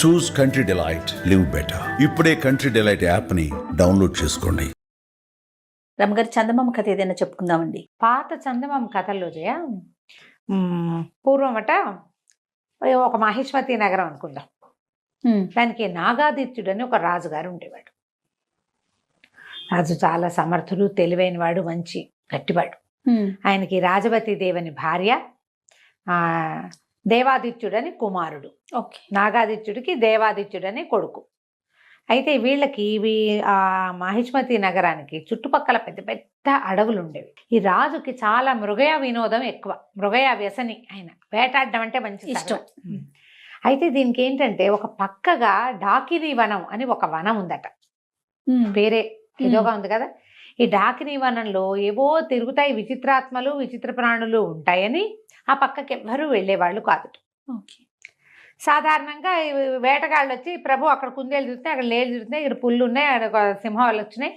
చూస్ country delight, live better. ఇప్పుడే country delight app ని download చేసుకోండి. రమ్మగారి చందమామ కథ ఏదైనా చెప్పుకుందామండి. పాత చందమామ కథల్లో జయ పూర్వమట ఒక మహిష్మతి నగరం అనుకుందాం. దానికి నాగాదిత్యుడు అని ఒక రాజుగారు ఉండేవాడు. రాజు చాలా సమర్థుడు, తెలివైన వాడు, మంచి గట్టివాడు. ఆయనకి రాజవతి దేవని భార్య, దేవాదిత్యుడని కుమారుడు. ఓకే. నాగాదిత్యుడికి దేవాదిత్యుడని కొడుకు. అయితే వీళ్ళకి ఆ మహిష్మతి నగరానికి చుట్టుపక్కల పెద్ద పెద్ద అడవులు ఉండేవి. ఈ రాజుకి చాలా మృగయ వినోదం ఎక్కువ, మృగయ వ్యసని. ఆయన వేటాడడం అంటే మంచి ఇష్టం. అయితే దీనికి ఏంటంటే ఒక పక్కగా డాకినీ వనం అని ఒక వనం ఉందట. పేరే ఏదోగా ఉంది కదా. ఈ డాకినీ వనంలో ఏవో తిరుగుతాయి విచిత్రాత్మలు, విచిత్ర ప్రాణులు ఉంటాయని ఆ పక్కకి ఎవ్వరూ వెళ్ళేవాళ్ళు కాదు. సాధారణంగా వేటగాళ్ళు వచ్చి ప్రభు అక్కడ కుందేలు తిరుగుతున్నాయి, అక్కడ లేలు తిరుగుతున్నాయి, ఇక్కడ పుల్లు ఉన్నాయి, అక్కడ సింహాలు వచ్చినాయి,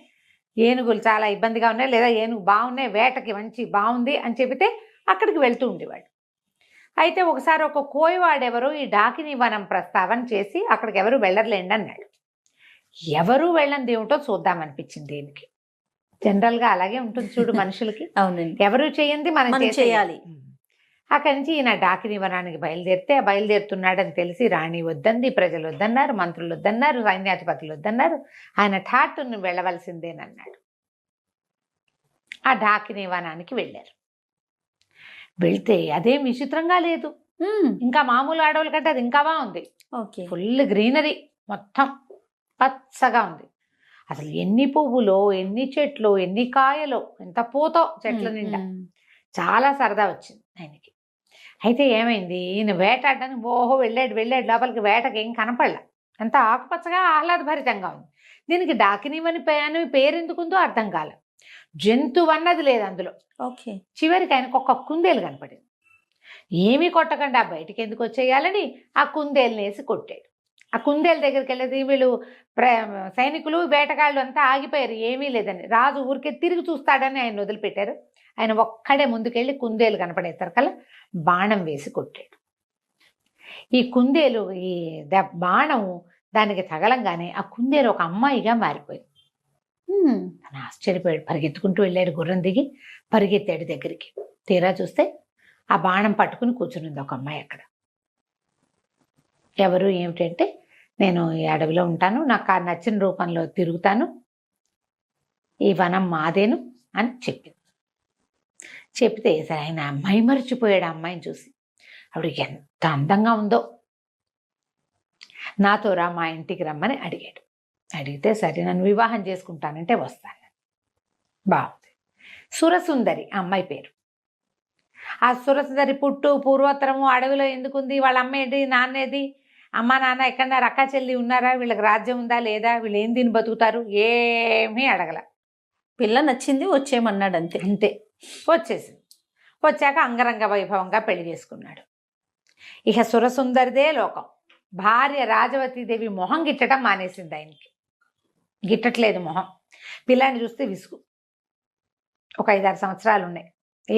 ఏనుగులు చాలా ఇబ్బందిగా ఉన్నాయి, లేదా ఏనుగు బాగున్నాయి, వేటకి మంచి బాగుంది అని చెబితే అక్కడికి వెళ్తూ ఉండేవాడు. అయితే ఒకసారి ఒక కోయవాడెవరో ఈ డాకినీ వనం ప్రస్తావన చేసి అక్కడికి ఎవరు వెళ్ళర్లేండి అన్నాడు. ఎవరు వెళ్ళంది ఏమిటో చూద్దామనిపించింది దీనికి. జనరల్గా అలాగే ఉంటుంది చూడు మనుషులకి. అవునండి, ఎవరు చేయండి మనం చేయాలి. అక్కడి నుంచి ఈయన డాకినీ వనానికి బయలుదేరుతున్నాడని తెలిసి రాణి వద్దంది, ప్రజలు వద్దన్నారు, మంత్రులు వద్దన్నారు, సైన్యాధిపతులు వద్దన్నారు. ఆయన ఠాటును వెళ్ళవలసిందేనన్నాడు. ఆ డాకినీ వనానికి వెళ్ళారు. వెళ్తే అదేం విచిత్రంగా లేదు, ఇంకా మామూలు అడవుల కంటే అది ఇంకా బాగుంది. ఓకే. ఫుల్ గ్రీనరీ, మొత్తం పచ్చగా ఉంది. అసలు ఎన్ని పువ్వులో, ఎన్ని చెట్లు, ఎన్ని కాయలో, ఎంత పూతో చెట్ల నిండా. చాలా సరదా వచ్చింది ఆయనకి. అయితే ఏమైంది, ఈయన వేటాడడానికి వెళ్ళాడు లోపలికి. వేటకి ఏం కనపడలా, అంత ఆకుపచ్చగా ఆహ్లాదభరితంగా ఉంది. దీనికి డాకినీవని పేరు ఎందుకుందో అర్థం కాల. జంతువు అన్నది లేదు అందులో. ఓకే. చివరికి ఆయనకు ఒక కుందేలు కనపడింది. ఏమీ కొట్టకుండా బయటికి ఎందుకు వచ్చేయాలని ఆ కుందేలుని వేసి కొట్టాడు. ఆ కుందేలు దగ్గరికి వెళ్ళేది వీళ్ళు సైనికులు, వేటగాళ్ళు అంతా ఆగిపోయారు, ఏమీ లేదని. రాజు ఊరికే తిరిగి చూస్తాడని ఆయన వదిలిపెట్టారు. ఆయన ఒక్కడే ముందుకెళ్ళి కుందేలు కనపడే తరకల్లా బాణం వేసి కొట్టాడు. ఈ కుందేలు ఈ బాణం దానికి తగలంగానే ఆ కుందేలు ఒక అమ్మాయిగా మారిపోయింది. తను ఆశ్చర్యపోయాడు. పరిగెత్తుకుంటూ వెళ్ళాడు, గుర్రం దిగి పరిగెత్తాడు దగ్గరికి. తీరా చూస్తే ఆ బాణం పట్టుకుని కూర్చునింది ఒక అమ్మాయి అక్కడ. ఎవరు ఏమిటంటే, నేను ఈ అడవిలో ఉంటాను, నాకు ఆ నచ్చిన రూపంలో తిరుగుతాను, ఈ వనం మాదేను అని చెప్పింది. చెప్తే సరే ఆయన మైమరిచిపోయాడు ఆ అమ్మాయిని చూసి. ఆవిడ ఎంత అందంగా ఉందో, నాతో రా, మా ఇంటికి రమ్మని అడిగాడు. అడిగితే సరే నన్ను వివాహం చేసుకుంటానంటే వస్తాను. బాగుంది. సురసుందరి ఆ అమ్మాయి పేరు. ఆ సురసుందరి పూర్వోత్తరము అడవిలో ఎందుకుంది, వాళ్ళ అమ్మ ఏంటి, నాన్నేది, అమ్మ నాన్న ఎక్కడన్నారు, అక్క చెల్లి ఉన్నారా, వీళ్ళకి రాజ్యం ఉందా లేదా, వీళ్ళు ఏం తిని బతుకుతారు, ఏమీ అడగల. పిల్ల నచ్చింది, వచ్చేయమన్నాడు, అంతే. అంతే. వచ్చేసింది. వచ్చాక అంగరంగ వైభవంగా పెళ్లి చేసుకున్నాడు. ఇక సురసుందరిదే లోకం. భార్య రాజవతీదేవి మొహం గిట్టడం మానేసింది. ఆయనకి గిట్టట్లేదు మొహం. పిల్లాన్ని చూస్తే విసుగు. ఒక 5-6 సంవత్సరాలు ఉన్నాయి.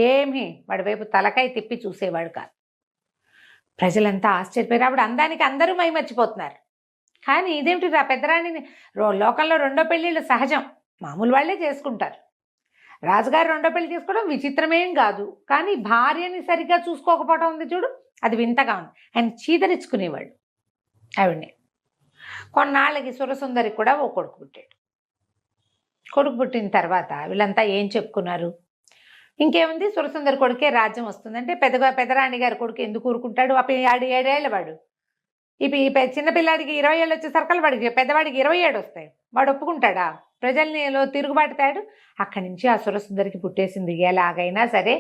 ఏమీ వాడి వైపు తలకాయ తిప్పి చూసేవాడు కాదు. ప్రజలంతా ఆశ్చర్యపోయారు. ఆవిడ అందానికి అందరూ మైమర్చిపోతున్నారు. కానీ ఇదేమిటి, ఆ పెద్దరాణిని లోకంలో 2వ పెళ్ళిళ్ళు సహజం, మామూలు వాళ్ళే చేసుకుంటారు. రాజుగారు 2వ పెళ్లి చేసుకోవడం విచిత్రమేం కాదు. కానీ భార్యని సరిగ్గా చూసుకోకపోవడం ఉంది చూడు, అది వింతగా ఉంది. ఆయన చీదరించుకునేవాడు ఆవిడ్ని. కొన్నాళ్ళకి సురసుందరికి కూడా ఓ కొడుకు పుట్టాడు. కొడుకు పుట్టిన తర్వాత వీళ్ళంతా ఏం చెప్పుకున్నారు, ఇంకేముంది, సురసుందరి కొడుకే రాజ్యం వస్తుందంటే పెద్దరాణి గారి కొడుకు ఎందుకు ఊరుకుంటాడు. 7 ఏళ్ళ వాడు. ఇప్పుడు చిన్నపిల్లాడికి 20 ఏళ్ళు వచ్చేసరికి వాడికి పెద్దవాడికి 27 వస్తాయి. వాడు ఒప్పుకుంటాడా? ప్రజల్ని తిరుగుబాటుతాడు. అక్కడి నుంచి ఆ సురసుందరికి పుట్టేసింది, ఎలాగైనా సరే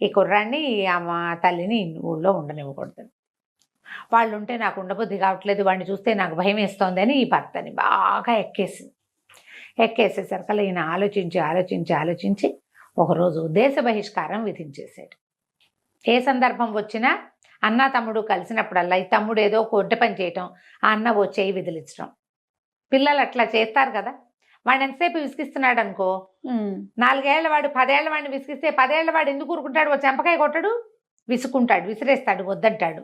ఈ కుర్రాన్ని, అమ్మ తల్లిని ఊళ్ళో ఉండనివ్వకూడదు. వాళ్ళు ఉంటే నాకు ఉండబుద్ధి కావట్లేదు, వాడిని చూస్తే నాకు భయం వేస్తోంది అని ఈ భర్తని బాగా ఎక్కేసేసరికల్లా ఈయన ఆలోచించి ఒకరోజు దేశ బహిష్కారం విధించేశాడు. ఏ సందర్భం వచ్చినా అన్న తమ్ముడు కలిసినప్పుడల్లా ఈ తమ్ముడు ఏదో కొంటె పని చేయటం, ఆ అన్న ఓ చేయి విదిలించడం. పిల్లలు అట్లా చేస్తారు కదా. వాడు ఎంతసేపు విసిగిస్తున్నాడు అనుకో, 4 ఏళ్ల వాడు 10 ఏళ్ల వాడిని విసిగిస్తే 10 ఏళ్ల వాడు ఎందుకు ఊరుకుంటాడు, ఓ చెంపకాయ కొట్టడు, విసుకుంటాడు, విసిరేస్తాడు, వద్దంటాడు.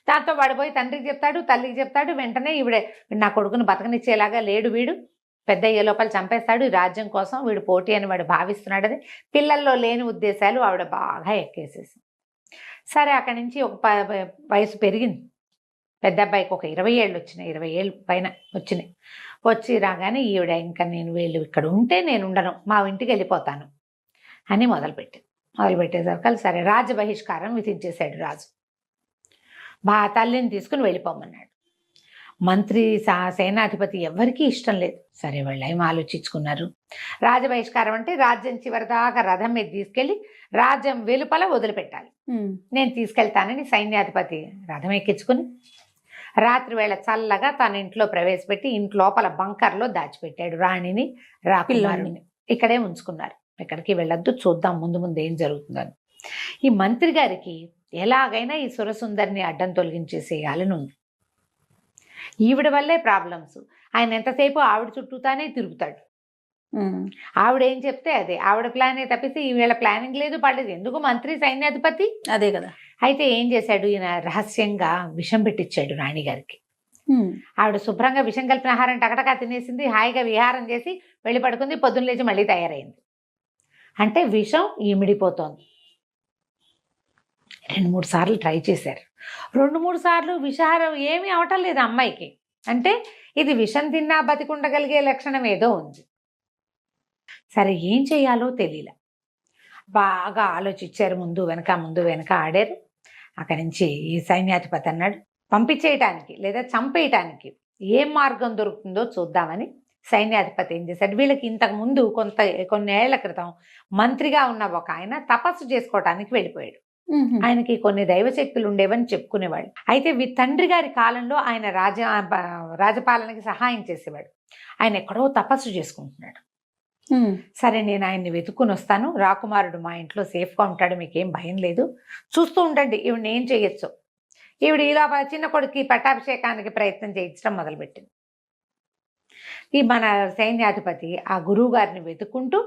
దాంతో వాడు పోయి తండ్రికి చెప్తాడు, తల్లికి చెప్తాడు. వెంటనే ఈవిడే నా కొడుకుని బతకనిచ్చేలాగా లేడు, వీడు పెద్ద అయ్యే లోపల చంపేస్తాడు, ఈ రాజ్యం కోసం వీడు పోటీ అని వాడు భావిస్తున్నాడని పిల్లల్లో లేని ఉద్దేశాలు ఆవిడ బాగా ఎక్కేసేసి. సరే అక్కడి నుంచి ఒక వయసు పెరిగింది. పెద్ద అబ్బాయికి ఒక 20 ఏళ్ళు వచ్చినాయి, 20 ఏళ్ళు పైన వచ్చినాయి. వచ్చి రాగానే ఈవిడ ఇంకా నేను వీళ్ళు ఇక్కడ ఉంటే నేను ఉండను, మా ఇంటికి వెళ్ళిపోతాను అని మొదలుపెట్టేసరికి సరే రాజ్య బహిష్కారం విధించేశాడు రాజు. తల్లిని తీసుకుని వెళ్ళిపోమన్నాడు. మంత్రి సేనాధిపతి ఎవరికీ ఇష్టం లేదు. సరే వాళ్ళు ఏం ఆలోచించుకున్నారు. రాజ్య బహిష్కారం అంటే రాజ్యం చివరిదాకా రథం మీద తీసుకెళ్ళి రాజ్యం వెలుపల వదిలిపెట్టాలి. నేను తీసుకెళ్తానని సైన్యాధిపతి రథం ఎక్కించుకుని రాత్రి వేళ చల్లగా తన ఇంట్లో ప్రవేశపెట్టి ఇంటి లోపల బంకర్లో దాచిపెట్టాడు రాణిని, రాకుమారుని. ఇక్కడే ఉంచుకున్నారు, ఎక్కడికి వెళ్ళొద్దు, చూద్దాం ముందు ముందు ఏం జరుగుతుందని. ఈ మంత్రి గారికి ఎలాగైనా ఈ సురసుందరిని అడ్డం తొలగించేసేయాలని ఉంది. ఈవిడ వల్లే ప్రాబ్లమ్స్. ఆయన ఎంతసేపు ఆవిడ చుట్టూతానే తిరుగుతాడు. ఆవిడ ఏం చెప్తే అదే, ఆవిడ ప్లానే తప్పిస్తే ఈవేళ ప్లానింగ్ లేదు, పడలేదు. ఎందుకు మంత్రి సైన్యాధిపతి అదే కదా. అయితే ఏం చేశాడు ఈయన, రహస్యంగా విషం పెట్టించాడు రాణిగారికి. ఆవిడ శుభ్రంగా విషం కలిపిన ఆహారం టకటకా తినేసింది, హాయిగా విహారం చేసి వెళ్ళి పడుకుంది. పొద్దున్న లేచి మళ్ళీ తయారైంది. అంటే విషం ఇమిడిపోతోంది. 2-3 సార్లు ట్రై చేశారు. 2-3 సార్లు విషాహారం ఏమీ అవటం లేదు అమ్మాయికి. అంటే ఇది విషం తిన్నా బతికుండగలిగే లక్షణం ఏదో ఉంది. సరే ఏం చేయాలో తెలియలే. బాగా ఆలోచించారు, ముందు వెనక ఆడారు. అక్కడి నుంచి ఈ సైన్యాధిపతి అన్నాడు, పంపించేయటానికి లేదా చంపేయటానికి ఏం మార్గం దొరుకుతుందో చూద్దామని సైన్యాధిపతి ఏం చేశాడు, వీళ్ళకి ఇంతకు ముందు కొన్ని ఏళ్ల క్రితం మంత్రిగా ఉన్న ఒక ఆయన తపస్సు చేసుకోవటానికి వెళ్ళిపోయాడు. ఆయనకి కొన్ని దైవశక్తులు ఉండేవని చెప్పుకునేవాడు. అయితే తండ్రి గారి కాలంలో ఆయన రాజపాలనకి సహాయం చేసేవాడు. ఆయన ఎక్కడో తపస్సు చేసుకుంటున్నాడు. సరే నేను ఆయన్ని వెతుక్కుని వస్తాను, రాకుమారుడు మా ఇంట్లో సేఫ్గా ఉంటాడు, మీకేం భయం లేదు, చూస్తూ ఉండండి ఈవిడ ఏం చేయొచ్చు. ఈవిడ ఈ లోపల చిన్న కొడుకు పట్టాభిషేకానికి ప్రయత్నం చేయించడం మొదలుపెట్టింది. ఈ మన సైన్యాధిపతి ఆ గురువు గారిని వెతుక్కుంటూ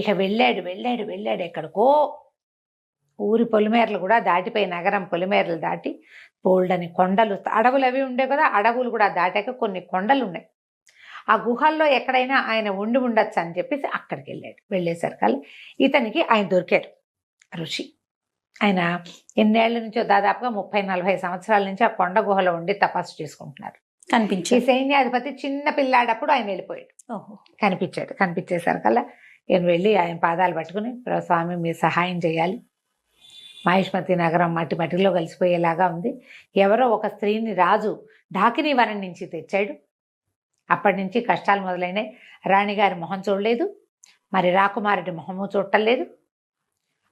ఇక వెళ్ళాడు ఎక్కడికో. ఊరి పొలిమేరలు కూడా దాటిపోయి నగరం పొలిమేరలు దాటి బోల్డని కొండలు, అడవులు అవి ఉండే కదా, అడవులు కూడా దాటాక కొన్ని కొండలు ఉన్నాయి. ఆ గుహల్లో ఎక్కడైనా ఆయన ఉండొచ్చు అని చెప్పేసి అక్కడికి వెళ్ళేసరికి ఇతనికి ఆయన దొరికాడు, ఋషి. ఆయన ఎన్నేళ్ల నుంచో దాదాపుగా 30-40 సంవత్సరాల నుంచి ఆ కొండ గుహలో ఉండి తపస్సు చేసుకుంటున్నారు. ఈ సైన్యాధిపతి చిన్న పిల్లాడప్పుడు ఆయన వెళ్ళిపోయాడు. కనిపించేసరికల్లా నేను వెళ్ళి ఆయన పాదాలు పట్టుకుని, స్వామి మీరు సహాయం చేయాలి, మహిష్మతి నగరం మట్టిలో కలిసిపోయేలాగా ఉంది. ఎవరో ఒక స్త్రీని రాజు ఢాకినీ వనం నుంచి తెచ్చాడు. అప్పటి నుంచి కష్టాలు మొదలైనాయి. రాణిగారి మొహం చూడలేదు, మరి రాకుమారుడి మొహము చూడలేదు.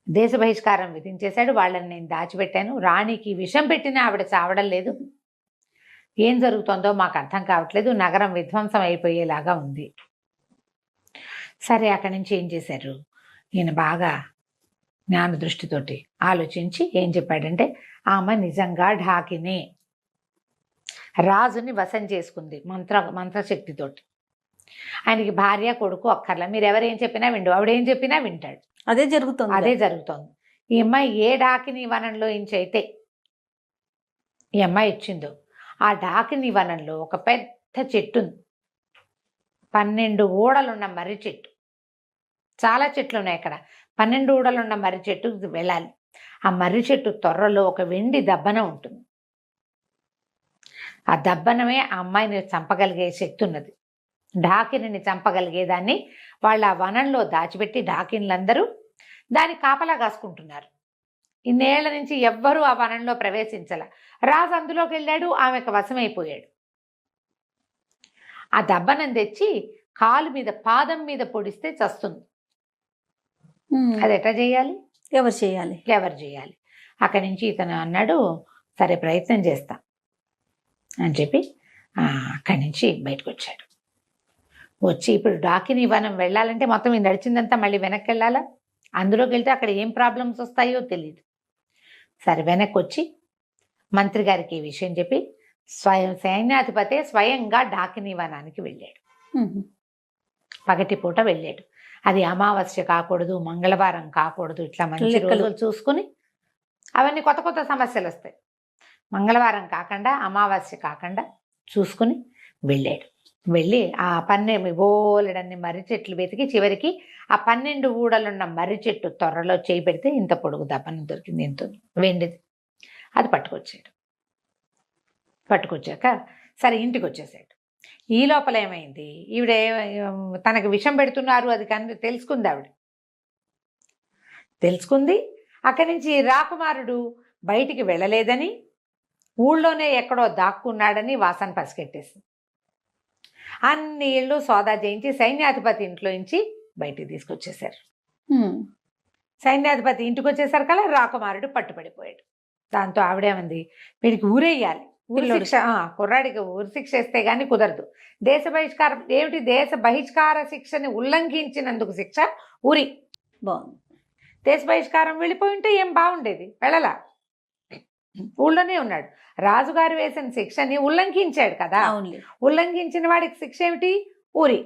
దేశ బహిష్కారం విధించేశాడు. వాళ్ళని నేను దాచిపెట్టాను. రాణికి విషం పెట్టినా ఆవిడ చావడం లేదు. ఏం జరుగుతుందో మాకు అర్థం కావట్లేదు, నగరం విధ్వంసం అయిపోయేలాగా ఉంది. సరే అక్కడి నుంచి ఏం చేశారు, ఈయన బాగా జ్ఞాన దృష్టితోటి ఆలోచించి ఏం చెప్పాడంటే, ఆమె నిజంగా ఢాకినే రాజుని వశం చేసుకుంది మంత్రశక్తితోటి. ఆయనకి భార్య కొడుకు అక్కర్లా, మీరు ఎవరేం చెప్పినా విండు, ఆవిడేం చెప్పినా వింటాడు. అదే జరుగుతోంది. ఈ అమ్మాయి ఏ ఢాకినీ వనంలో అయితే ఈ అమ్మాయి ఇచ్చిందో ఆ ఢాకినీ వనంలో ఒక పెద్ద చెట్టు ఉంది. 12 ఊడలున్న మర్రి చెట్టు. చాలా చెట్లు ఉన్నాయి అక్కడ. 12 ఊడలున్న మర్రి చెట్టుకు వెళ్ళాలి. ఆ మర్రి చెట్టు తొర్రలో ఒక వెండి దబ్బన ఉంటుంది. ఆ దబ్బనమే ఆ అమ్మాయిని చంపగలిగే శక్తి ఉన్నది. ఢాకిని చంపగలిగేదాన్ని వాళ్ళు ఆ వనంలో దాచిపెట్టి ఢాకిన్లందరూ దాన్ని కాపలా కాసుకుంటున్నారు. ఇన్నేళ్ల నుంచి ఎవ్వరూ ఆ వనంలో ప్రవేశించాల. రాజు అందులోకి వెళ్ళాడు, ఆమెకు వశమైపోయాడు. ఆ దబ్బనం తెచ్చి కాలు మీద పాదం మీద పొడిస్తే చస్తుంది. అది ఎట్లా చేయాలి, ఎవరు చేయాలి? అక్కడి నుంచి ఇతను అన్నాడు, సరే ప్రయత్నం చేస్తా అని చెప్పి అక్కడి నుంచి బయటకు వచ్చాడు. వచ్చి ఇప్పుడు ఢాకినీ వనం వెళ్ళాలంటే మొత్తం ఈ నడిచిందంతా మళ్ళీ వెనక్కి వెళ్ళాలా. అందులోకి వెళ్తే అక్కడ ఏం ప్రాబ్లమ్స్ వస్తాయో తెలియదు. సరే వెనక్కి వచ్చి మంత్రి గారికి ఈ విషయం చెప్పి సైన్యాధిపతి స్వయంగా ఢాకినీ వనానికి వెళ్ళాడు. పగటిపూట వెళ్ళాడు. అది అమావాస్య కాకూడదు, మంగళవారం కాకూడదు, ఇట్లా మంచి రోజులు చూసుకుని అవన్నీ కొత్త కొత్త సమస్యలు వస్తాయి. మంగళవారం కాకుండా అమావాస్య కాకుండా చూసుకుని వెళ్ళాడు. వెళ్ళి ఆ బోలెడన్ని మర్రి చెట్లు వెతికి చివరికి ఆ 12 ఊడలున్న మర్రి చెట్టు త్వరలో చేయి పెడితే ఇంత పొడుగు దప్పనం దొరికింది, ఇంత వెండిది. అది పట్టుకొచ్చాడు. పట్టుకొచ్చాక సరే ఇంటికి వచ్చేసాడు. ఈ లోపల ఏమైంది, ఈవిడ తనకు విషం పెడుతున్నారు అది కానీ తెలుసుకుంది. ఆవిడ తెలుసుకుంది. అక్కడి నుంచి రాకుమారుడు బయటికి వెళ్ళలేదని, ఊళ్ళోనే ఎక్కడో దాక్కున్నాడని వాసన పసిగట్టేసింది. అన్ని ఇళ్ళు సోదా చేయించి సైన్యాధిపతి ఇంట్లో నుంచి బయటికి తీసుకొచ్చేశారు. సైన్యాధిపతి ఇంటికి వచ్చేసరికి అలా రాకుమారుడు పట్టుబడిపోయాడు. దాంతో ఆవిడేమంది, వీడికి ఊరేయాలి, ఊరి శిక్ష, కుర్రాడికి ఊరి శిక్ష వేస్తే గానీ కుదరదు. దేశ బహిష్కారం ఏమిటి, దేశ బహిష్కార శిక్షని ఉల్లంఘించినందుకు శిక్ష ఊరి. బాగుంది. దేశ బహిష్కారం వెళ్ళిపోయి ఉంటే ఏం బాగుండేది, వెళ్ళలా, ఊళ్ళోనే ఉన్నాడు. రాజుగారు వేసిన శిక్షని ఉల్లంఘించాడు కదా, ఉల్లంఘించిన వాడికి శిక్ష ఏమిటి, ఊరి.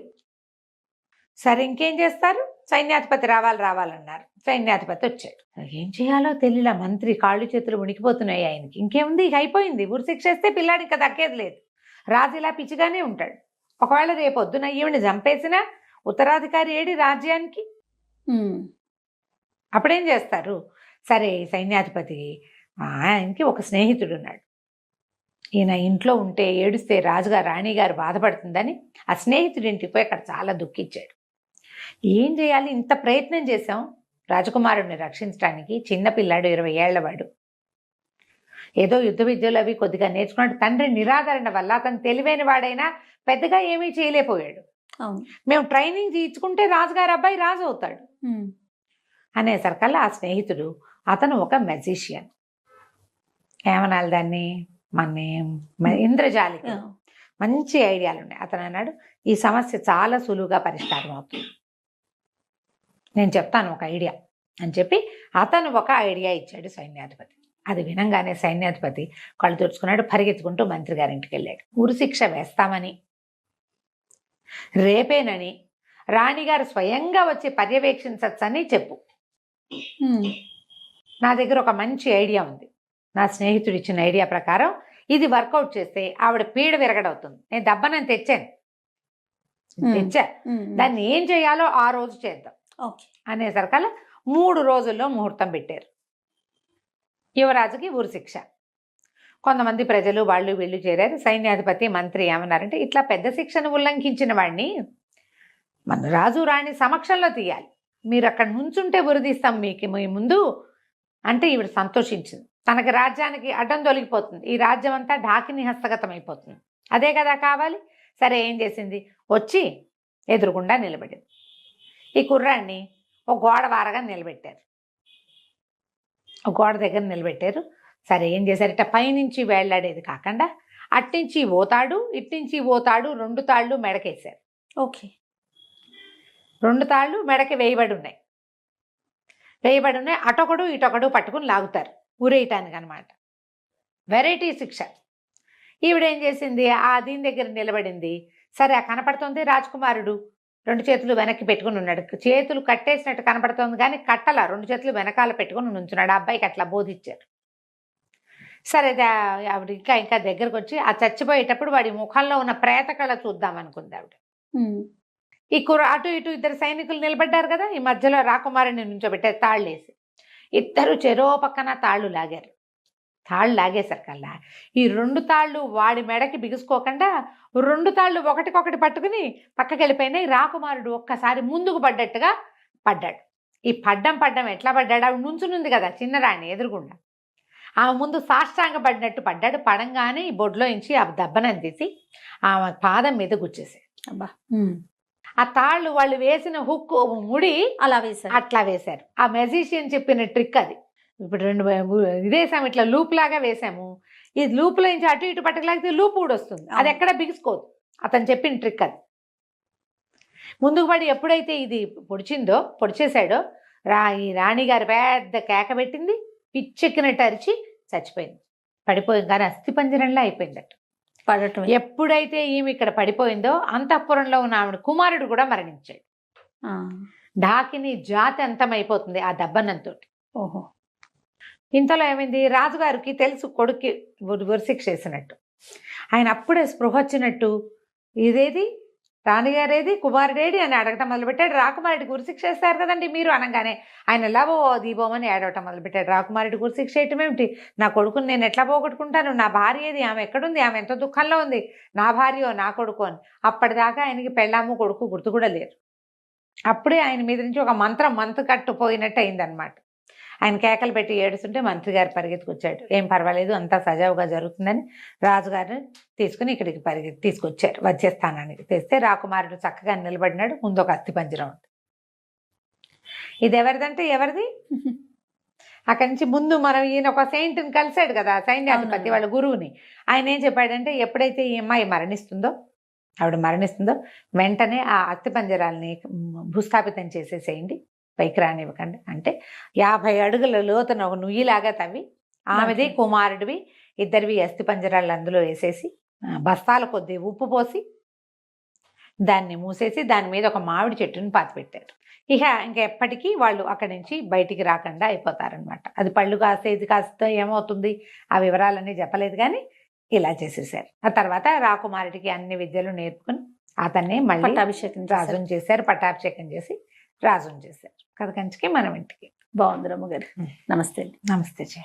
సరే ఇంకేం చేస్తారు, సైన్యాధిపతి రావాలన్నారు. సైన్యాధిపతి వచ్చాడు. ఏం చేయాలో తెలియలా, మంత్రి కాళ్ళు చేతులు ఉనికిపోతున్నాయి ఆయనకి. ఇంకేముంది, ఇక అయిపోయింది, ఊరి శిక్ష వేస్తే పిల్లాడి ఇంకా దక్కేది లేదు. రాజు ఇలా పిచ్చిగానే ఉంటాడు. ఒకవేళ రేపొద్దున ఈవిని చంపేసినా ఉత్తరాధికారి ఏడి రాజ్యానికి, అప్పుడేం చేస్తారు. సరే సైన్యాధిపతి ఆయనకి ఒక స్నేహితుడు ఉన్నాడు. ఈయన ఇంట్లో ఉంటే ఏడుస్తే రాజుగారు రాణిగారు బాధపడుతుందని ఆ స్నేహితుడి ఇంటికి పోయి అక్కడ చాలా దుఃఖించాడు. ఏం చేయాలి, ఇంత ప్రయత్నం చేశాం రాజకుమారుడిని రక్షించడానికి, చిన్నపిల్లాడు 20 ఏళ్లవాడు, ఏదో యుద్ధ విద్యలు అవి కొద్దిగా నేర్చుకున్నాడు. తండ్రి నిరాదరణ వల్ల అతను తెలివైన వాడైనా పెద్దగా ఏమీ చేయలేకపోయాడు. మేము ట్రైనింగ్ తీర్చుకుంటే రాజుగారు అబ్బాయి రాజు అవుతాడు అనేసరికల్లా ఆ స్నేహితుడు, అతను ఒక మెజిషియన్, ఏమనాలి దాన్ని, మన ఇంద్రజాలికి మంచి ఐడియాలు ఉన్నాయి. అతను అన్నాడు, ఈ సమస్య చాలా సులువుగా పరిష్కారం అవుతుంది, నేను చెప్తాను ఒక ఐడియా అని చెప్పి అతను ఒక ఐడియా ఇచ్చాడు సైన్యాధిపతి. అది వినంగానే సైన్యాధిపతి కళ్ళు తుడుచుకున్నాడు, పరిగెత్తుకుంటూ మంత్రి గారింటికి వెళ్ళాడు. ఉరి శిక్ష వేస్తామని, రేపేనని రాణిగారు స్వయంగా వచ్చి పర్యవేక్షించచ్చని చెప్పు. నా దగ్గర ఒక మంచి ఐడియా ఉంది, నా స్నేహితుడు ఇచ్చిన ఐడియా ప్రకారం ఇది వర్కౌట్ చేస్తే ఆవిడ పీడ విరగడవుతుంది. నేను దెబ్బనని తెచ్చా, దాన్ని ఏం చేయాలో ఆ రోజు చేద్దాం అనేసరికల్లా 3 రోజుల్లో ముహూర్తం పెట్టారు. యువరాజుకి ఊరి శిక్ష. కొంతమంది ప్రజలు వాళ్ళు వీళ్ళు చేరారు. సైన్యాధిపతి మంత్రి ఏమన్నారంటే, ఇట్లా పెద్ద శిక్షను ఉల్లంఘించిన వాడిని మన రాజు రాణి సమక్షంలో తీయాలి, మీరు అక్కడ నుంచుంటే ఉరిదీస్తాం మీకు మీ ముందు అంటే ఈవిడ సంతోషించింది. తనకి రాజ్యానికి అడ్డం తొలగిపోతుంది, ఈ రాజ్యం అంతా ఢాకిని హస్తగతం అయిపోతుంది, అదే కదా కావాలి. సరే ఏం చేసింది, వచ్చి ఎదురుగుండా నిలబడింది. ఈ కుర్రాన్ని ఒక గోడ వారగా నిలబెట్టారు, ఒక గోడ దగ్గర నిలబెట్టారు. సరే ఏం చేశారు, ఇట్లా పైనుంచి వేళ్లాడేది కాకుండా అట్నుంచి పోతాడు ఇట్నుంచి పోతాడు, 2 తాళ్ళు మెడకేశారు. ఓకే, 2 తాళ్ళు మెడకి వేయబడి ఉన్నాయి. అటొకడు ఇటొకడు పట్టుకుని లాగుతారు ఊరేయటానికి అనమాట. వెరైటీ శిక్ష. ఈవిడేం చేసింది, ఆ దీని దగ్గర నిలబడింది. సరే ఆ కనపడుతుంది రాజకుమారుడు 2 చేతులు వెనక్కి పెట్టుకుని ఉన్నాడు. చేతులు కట్టేసినట్టు కనపడుతుంది కానీ కట్టల, 2 చేతులు వెనకాల పెట్టుకుని నుంచున్నాడు. ఆ అబ్బాయికి అట్లా బోధించారు. సరే ఆవిడ ఇంకా దగ్గరకు వచ్చి ఆ చచ్చిపోయేటప్పుడు వాడి ముఖంలో ఉన్న ప్రేత కళ చూద్దాం అనుకుంది ఆవిడ. ఈ అటు ఇటు 2 సైనికులు నిలబడ్డారు కదా, ఈ మధ్యలో రాకుమారుని నుంచోబెట్టారు తాళ్ళేసి. ఇద్దరు చెరో పక్కన తాళ్ళు లాగారు. తాళ్ళు లాగేసరికల్లా ఈ 2 తాళ్ళు వాడి మెడకి బిగుసుకోకుండా 2 తాళ్ళు ఒకటికొకటి పట్టుకుని పక్కకి వెళ్ళిపోయినాయి. రాకుమారుడు ఒక్కసారి ముందుకు పడ్డట్టుగా పడ్డాడు. ఈ పడ్డం ఎట్లా పడ్డాడు, ఆవిడ నుంచునుంది కదా చిన్నరాణి ఎదురుగుండా, ఆమె ముందు సాష్టాంగ పడినట్టు పడ్డాడు. పడంగానే ఈ బొడ్లో నుంచి ఆ దెబ్బనని తీసి ఆమె పాదం మీద గుచ్చేసాడు. అబ్బా, ఆ తాళ్ళు వాళ్ళు వేసిన హుక్ ముడి అట్లా వేశారు. ఆ మెజిషియన్ చెప్పిన ట్రిక్ అది. ఇప్పుడు 2 ఇదేసాము, ఇట్లా లూప్ లాగా వేసాము. ఈ లూప్లో నుంచి అటు ఇటు పట్టకలాగితే లూప్ కూడా వస్తుంది, అది ఎక్కడ బిగుసుకోదు. అతను చెప్పిన ట్రిక్ అది. ముందుకు పడి ఎప్పుడైతే ఇది పొడిచేశాడో ఈ రాణిగారు పెద్ద కేక పెట్టింది, పిచ్చెక్కినట్టు అరిచి చచ్చిపోయింది. పడిపోయింది కానీ అస్థిపంజరంలా అయిపోయిందట పడటం. ఎప్పుడైతే ఈమె ఇక్కడ పడిపోయిందో అంతఃపురంలో ఉన్న ఆవిడ కుమారుడు కూడా మరణించాడు. ఢాకిని జాతి అంతమైపోతుంది ఆ దెబ్బనంతో. ఓహో, ఇంతలో ఏమైంది, రాజుగారికి తెలుసు కొడుక్కి ఉరిశిక్ష వేసినట్టు. ఆయన అప్పుడే స్పృహ వచ్చినట్టు, ఇదేది రాణిగారేది కుమారుడేడి అని అడగటం మొదలుపెట్టాడు. రాకుమారుడికి ఉరిశిక్ష వేస్తారు కదండి మీరు అనగానే ఆయన ఎలా దీపోమని ఏడవటం మొదలుపెట్టాడు. రాకుమారుడికి ఉరిశిక్ష వేయటం ఏమిటి, నా కొడుకుని నేను ఎట్లా పోగొట్టుకుంటాను, నా భార్య ఏది, ఆమె ఎక్కడుంది, ఆమె ఎంతో దుఃఖంలో ఉంది, నా భార్యో నా కొడుకు అని. అప్పటిదాకా ఆయనకి పెళ్ళాము కొడుకు గుర్తు కూడా లేరు. అప్పుడే ఆయన మీద నుంచి ఒక మంత్రం కట్టుపోయినట్టు అయిందనమాట. ఆయన కేకలు పెట్టి ఏడుస్తుంటే మంత్రి గారు పరిగెత్తుకొచ్చాడు. ఏం పర్వాలేదు, అంతా సజావుగా జరుగుతుందని రాజుగారిని తీసుకుని ఇక్కడికి తీసుకొచ్చారు వచ్చే స్థానానికి. తెస్తే రాకుమారుడు చక్కగా నిలబడినాడు. ముందు ఒక అస్థి పంజరం ఉంది. ఇది ఎవరిదంటే ఎవరిది, అక్కడి నుంచి ముందు మనం ఈయన ఒక సెయింట్ని కలిశాడు కదా, సైన్యాధిపతి వాళ్ళ గురువుని. ఆయన ఏం చెప్పాడంటే, ఎప్పుడైతే ఈ అమ్మాయి ఆవిడ మరణిస్తుందో వెంటనే ఆ అస్థి పంజరాలని భూస్థాపితం చేసేసేయండి, పైకి రానివ్వకండి. అంటే 50 అడుగుల లోతున ఒక నుయ్యిలాగా తవ్వి ఆమెది కుమారుడివి ఇద్దరివి అస్థి పంజరాలు అందులో వేసేసి బస్తాల కొద్దీ ఉప్పు పోసి దాన్ని మూసేసి దాని మీద ఒక మామిడి చెట్టుని పాతిపెట్టారు. ఇంకా ఎప్పటికీ వాళ్ళు అక్కడి నుంచి బయటికి రాకుండా అయిపోతారనమాట. అది పళ్ళు కాసేది కాస్త ఏమవుతుంది ఆ వివరాలన్నీ చెప్పలేదు, కానీ ఇలా చేసేసారు. ఆ తర్వాత రాకుమారుడికి అన్ని విద్యలు నేర్పుకుని అతన్నే మళ్ళీ రాజుని చేశారు. పట్టాభిషేకం చేసి రాజుని చేశారు. కథ కంచికి మనం ఇంటికి. బాగుంది రమ్మగారు. నమస్తే. నమస్తే జయ.